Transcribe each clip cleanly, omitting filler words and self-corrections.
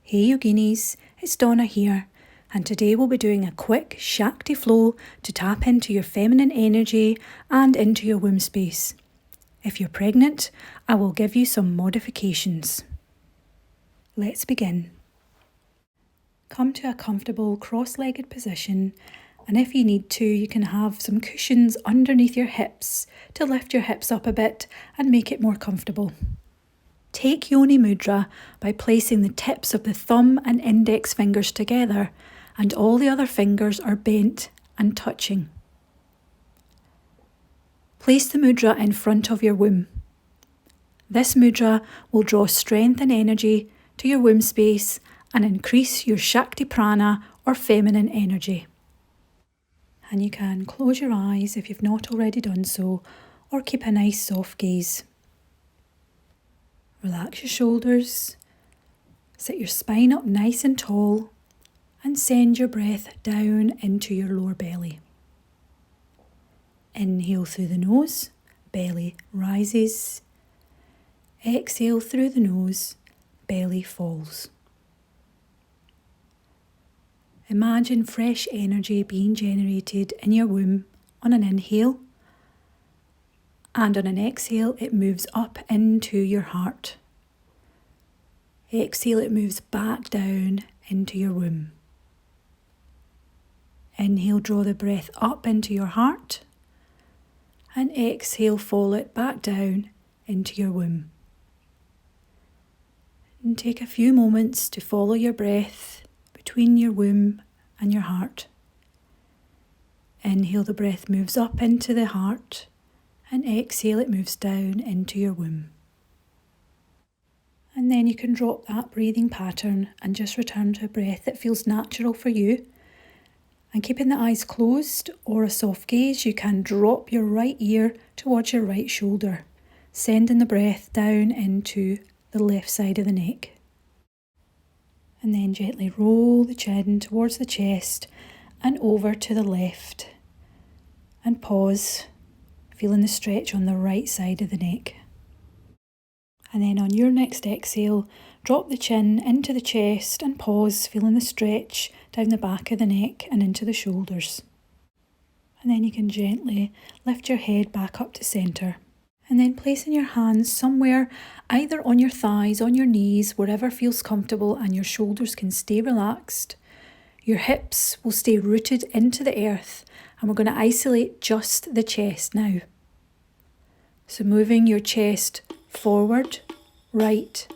Hey yoginis, it's Donna here, and today we'll be doing a quick Shakti flow to tap into your feminine energy and into your womb space. If you're pregnant, I will give you some modifications. Let's begin. Come to a comfortable cross-legged position, and if you need to, you can have some cushions underneath your hips to lift your hips up a bit and make it more comfortable. Take Yoni Mudra by placing the tips of the thumb and index fingers together, and all the other fingers are bent and touching. Place the mudra in front of your womb. This mudra will draw strength and energy to your womb space and increase your Shakti prana or feminine energy. And you can close your eyes if you've not already done so, or keep a nice soft gaze. Relax your shoulders, sit your spine up nice and tall, and send your breath down into your lower belly. Inhale through the nose, belly rises. Exhale through the nose, belly falls. Imagine fresh energy being generated in your womb on an inhale, and on an exhale it moves up into your heart. Exhale, it moves back down into your womb. Inhale, draw the breath up into your heart, and exhale, follow it back down into your womb. And take a few moments to follow your breath between your womb and your heart. Inhale, the breath moves up into the heart, and exhale, it moves down into your womb. And then you can drop that breathing pattern and just return to a breath that feels natural for you. And keeping the eyes closed or a soft gaze, you can drop your right ear towards your right shoulder, sending the breath down into the left side of the neck. And then gently roll the chin towards the chest and over to the left. And pause, feeling the stretch on the right side of the neck. And then on your next exhale, drop the chin into the chest and pause, feeling the stretch down the back of the neck and into the shoulders. And then you can gently lift your head back up to centre. And then placing your hands somewhere, either on your thighs, on your knees, wherever feels comfortable, and your shoulders can stay relaxed. Your hips will stay rooted into the earth, and we're going to isolate just the chest now. So moving your chest forward, right,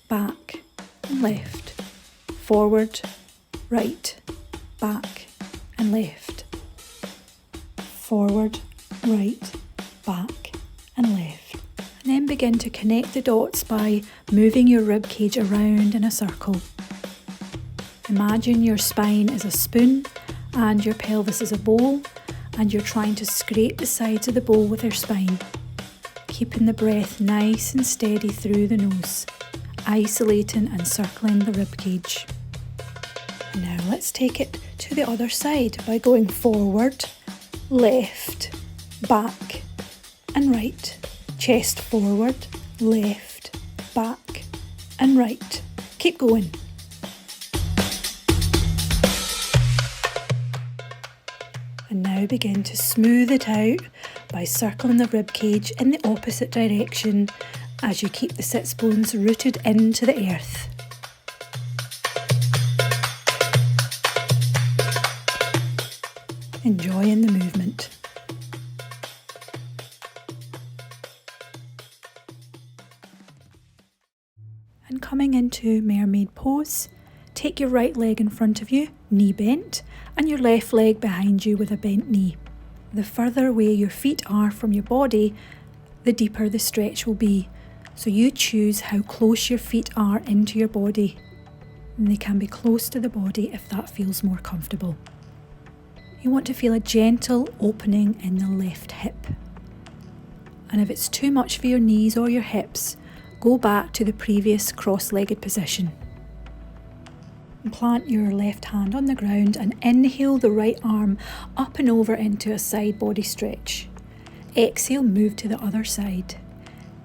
back, and left. Forward, right, back, and left. Forward, right, back, and left. And then begin to connect the dots by moving your rib cage around in a circle. Imagine your spine is a spoon and your pelvis is a bowl, and you're trying to scrape the sides of the bowl with your spine. Keeping the breath nice and steady through the nose, isolating and circling the rib cage. Now let's take it to the other side by going forward, left, back, and right. Chest forward, left, back, and right. Keep going. And now begin to smooth it out by circling the rib cage in the opposite direction as you keep the sits bones rooted into the earth. Enjoying the movement. And coming into mermaid pose, take your right leg in front of you, knee bent, and your left leg behind you with a bent knee. The further away your feet are from your body, the deeper the stretch will be. So you choose how close your feet are into your body. And they can be close to the body if that feels more comfortable. You want to feel a gentle opening in the left hip. And if it's too much for your knees or your hips, go back to the previous cross-legged position. And plant your left hand on the ground and inhale the right arm up and over into a side body stretch. Exhale, move to the other side.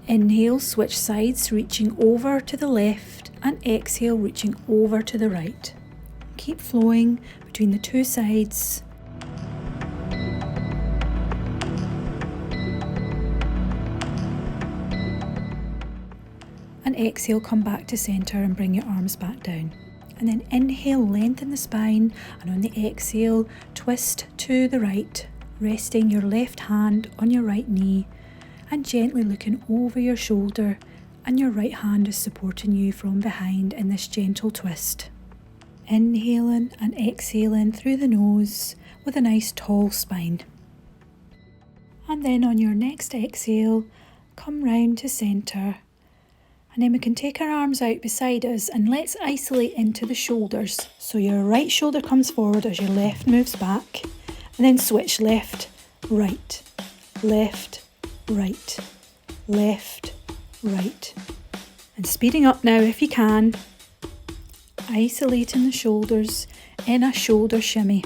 Inhale, switch sides, reaching over to the left, and exhale, reaching over to the right. Keep flowing between the two sides. And exhale, come back to centre and bring your arms back down. And then inhale, lengthen the spine, and on the exhale, twist to the right, resting your left hand on your right knee and gently looking over your shoulder, and your right hand is supporting you from behind in this gentle twist. Inhaling and exhaling through the nose with a nice tall spine. And then on your next exhale, come round to centre. And then we can take our arms out beside us and let's isolate into the shoulders. So your right shoulder comes forward as your left moves back. And then switch left, right, left, right, left, right. And speeding up now if you can. Isolating the shoulders in a shoulder shimmy.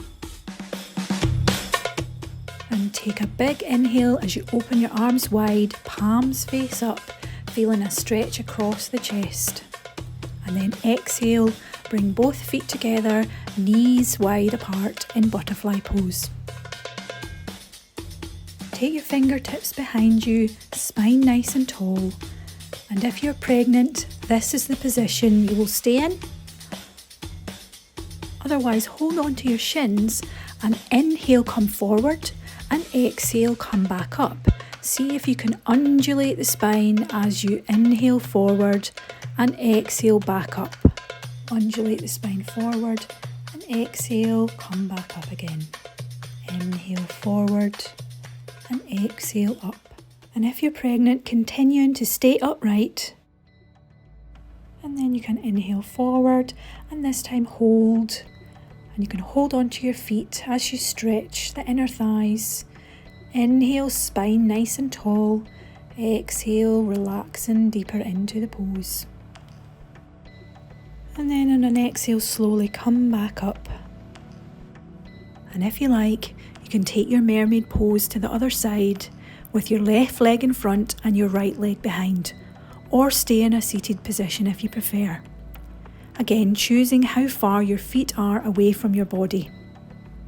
And take a big inhale as you open your arms wide, palms face up. Feeling a stretch across the chest. And then exhale, bring both feet together, knees wide apart in butterfly pose. Take your fingertips behind you, spine nice and tall. And if you're pregnant, this is the position you will stay in. Otherwise, hold on to your shins and inhale, come forward, and exhale, come back up. See if you can undulate the spine as you inhale forward and exhale back up. Undulate the spine forward and exhale, come back up again. Inhale forward and exhale up. And if you're pregnant, continuing to stay upright. And then you can inhale forward and this time hold. And you can hold onto your feet as you stretch the inner thighs. Inhale, spine nice and tall. Exhale, relaxing deeper into the pose. And then on an exhale, slowly come back up. And if you like, you can take your mermaid pose to the other side with your left leg in front and your right leg behind, or stay in a seated position if you prefer. Again, choosing how far your feet are away from your body.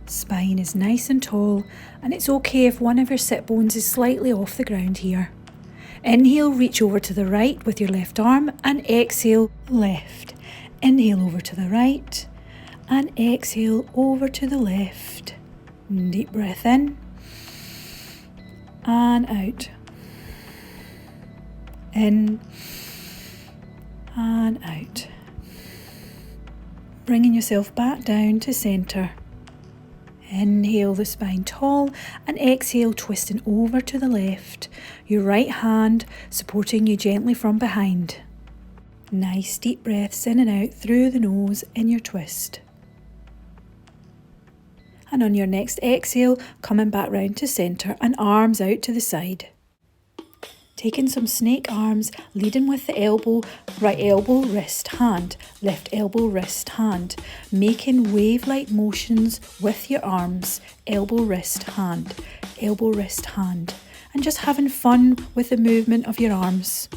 Spine is nice and tall, and it's okay if one of your sit bones is slightly off the ground here. Inhale, reach over to the right with your left arm, and exhale, left. Inhale over to the right, and exhale over to the left. Deep breath in, and out. In, and out. Bringing yourself back down to centre. Inhale the spine tall and exhale, twisting over to the left. Your right hand supporting you gently from behind. Nice deep breaths in and out through the nose in your twist. And on your next exhale, coming back round to centre and arms out to the side. Taking some snake arms, leading with the elbow, right elbow, wrist, hand, left elbow, wrist, hand. Making wave-like motions with your arms, elbow, wrist, hand, elbow, wrist, hand. And just having fun with the movement of your arms.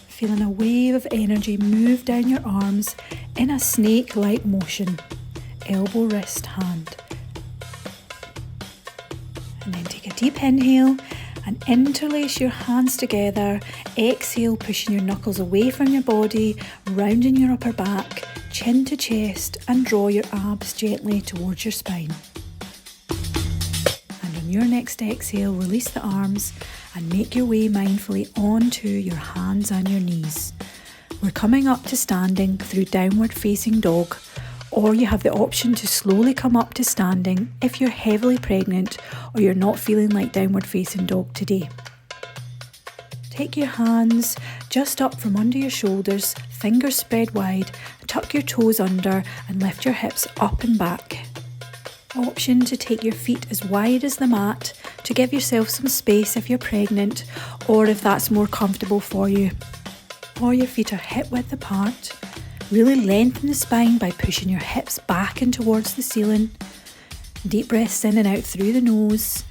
Feeling a wave of energy move down your arms in a snake-like motion. Elbow, wrist, hand. And then take a deep inhale. And interlace your hands together. Exhale, pushing your knuckles away from your body, rounding your upper back, chin to chest, and draw your abs gently towards your spine. And on your next exhale, release the arms and make your way mindfully onto your hands and your knees. We're coming up to standing through downward facing dog, or you have the option to slowly come up to standing if you're heavily pregnant or you're not feeling like downward facing dog today. Take your hands just up from under your shoulders, fingers spread wide, tuck your toes under and lift your hips up and back. Option to take your feet as wide as the mat to give yourself some space if you're pregnant or if that's more comfortable for you. Or your feet are hip width apart. Really lengthen the spine by pushing your hips back and towards the ceiling. Deep breaths in and out through the nose.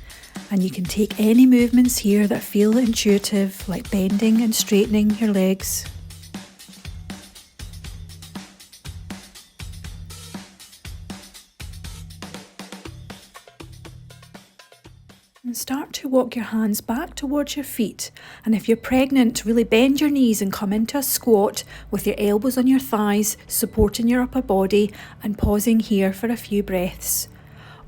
And you can take any movements here that feel intuitive, like bending and straightening your legs. And start to walk your hands back towards your feet. And if you're pregnant, really bend your knees and come into a squat with your elbows on your thighs, supporting your upper body and pausing here for a few breaths.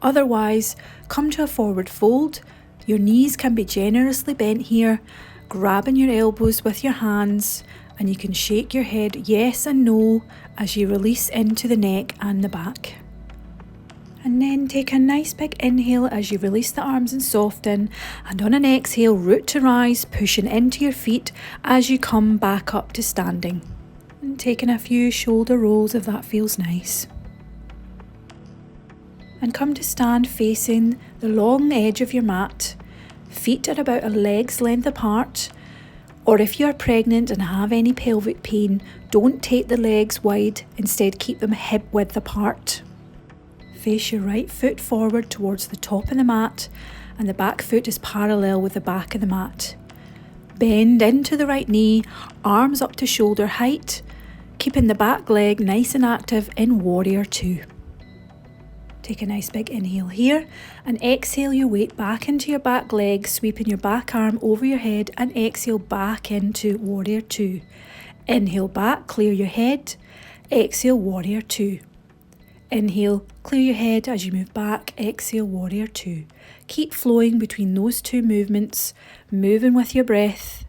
Otherwise, come to a forward fold. Your knees can be generously bent here, grabbing your elbows with your hands, and you can shake your head yes and no as you release into the neck and the back. And then take a nice big inhale as you release the arms and soften, and on an exhale, root to rise, pushing into your feet as you come back up to standing. And taking a few shoulder rolls if that feels nice. And come to stand facing the long edge of your mat. Feet are about a leg's length apart. Or if you are pregnant and have any pelvic pain, don't take the legs wide, instead keep them hip width apart. Face your right foot forward towards the top of the mat, and the back foot is parallel with the back of the mat. Bend into the right knee, arms up to shoulder height, keeping the back leg nice and active in Warrior 2. Take a nice big inhale here, and exhale your weight back into your back leg, sweeping your back arm over your head, and exhale back into Warrior 2. Inhale back, clear your head, exhale Warrior 2. Inhale, clear your head as you move back, exhale Warrior 2. Keep flowing between those two movements, moving with your breath.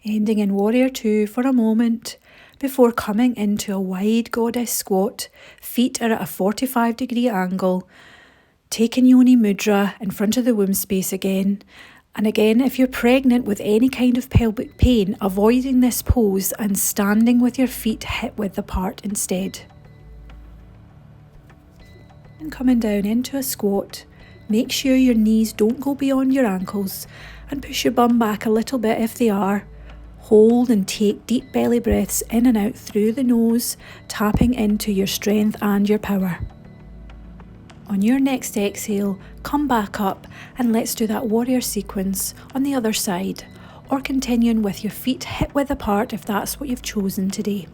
Ending in Warrior 2 for a moment before coming into a wide goddess squat. Feet are at a 45-degree angle. Taking Yoni Mudra in front of the womb space again. And again, if you're pregnant with any kind of pelvic pain, avoiding this pose and standing with your feet hip width apart instead. And coming down into a squat, make sure your knees don't go beyond your ankles and push your bum back a little bit if they are. Hold and take deep belly breaths in and out through the nose, tapping into your strength and your power. On your next exhale, come back up and let's do that warrior sequence on the other side, or continuing with your feet hip width apart if that's what you've chosen today.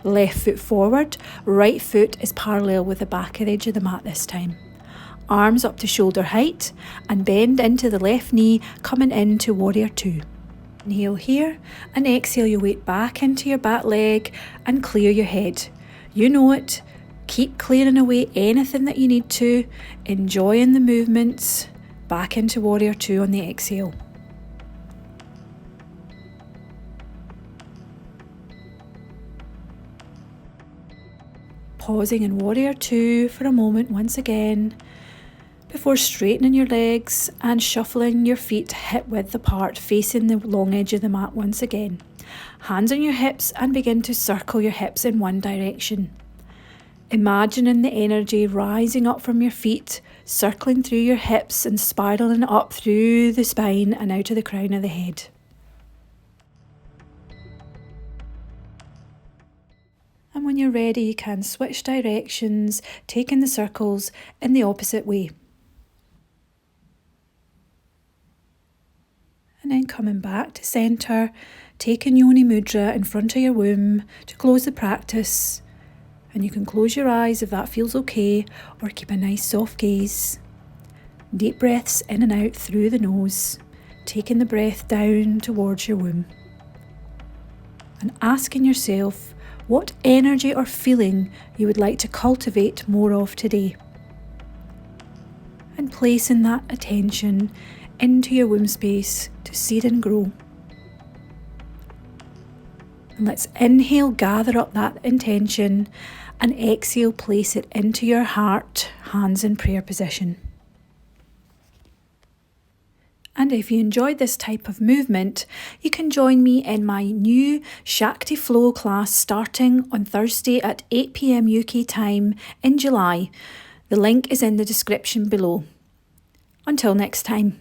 Left foot forward, right foot is parallel with the back edge of the mat this time. Arms up to shoulder height and bend into the left knee, coming into Warrior 2. Inhale here and exhale your weight back into your back leg and clear your head. You know it. Keep clearing away anything that you need to, enjoying the movements, back into Warrior 2 on the exhale. Pausing in Warrior 2 for a moment once again, before straightening your legs and shuffling your feet hip width apart, facing the long edge of the mat once again. Hands on your hips and begin to circle your hips in one direction. Imagining the energy rising up from your feet, circling through your hips and spiralling up through the spine and out of the crown of the head. And when you're ready, you can switch directions, taking the circles in the opposite way. And then coming back to centre, taking Yoni Mudra in front of your womb to close the practice. And you can close your eyes if that feels okay, or keep a nice soft gaze. Deep breaths in and out through the nose, taking the breath down towards your womb. And asking yourself what energy or feeling you would like to cultivate more of today. And placing that attention into your womb space to seed and grow. And let's inhale, gather up that intention, and exhale, place it into your heart, hands in prayer position. And if you enjoyed this type of movement, you can join me in my new Shakti Flow class starting on Thursday at 8 p.m. UK time in July. The link is in the description below. Until next time.